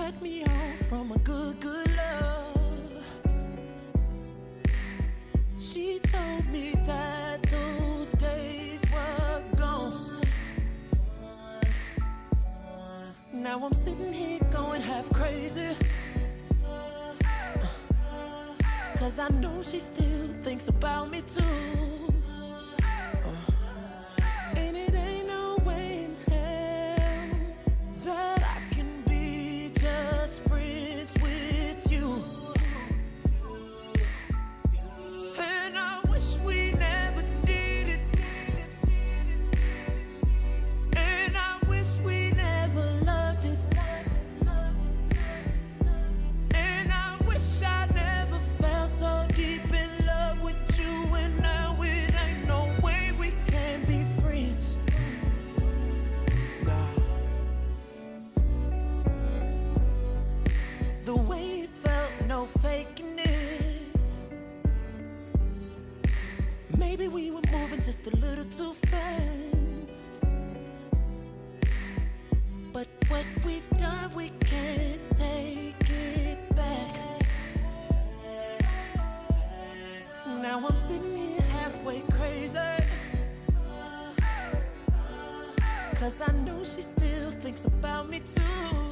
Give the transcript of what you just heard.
cut me off from a good love. She told me that those days were gone. Now I'm sitting here going half crazy, 'cause I know she still thinks about me too. And it ain't no way in hell that I can be just friends with you. And I wish we never did it. And I wish we never loved it. And I wish I never fell so deep in love with you. And now it ain't no way we can be friends. Nah. The way it felt, no faking it. Maybe we were moving just a little too fast. But what we've done, we can't take it back. Now I'm sitting here halfway crazy, 'cause I know she still thinks about me too.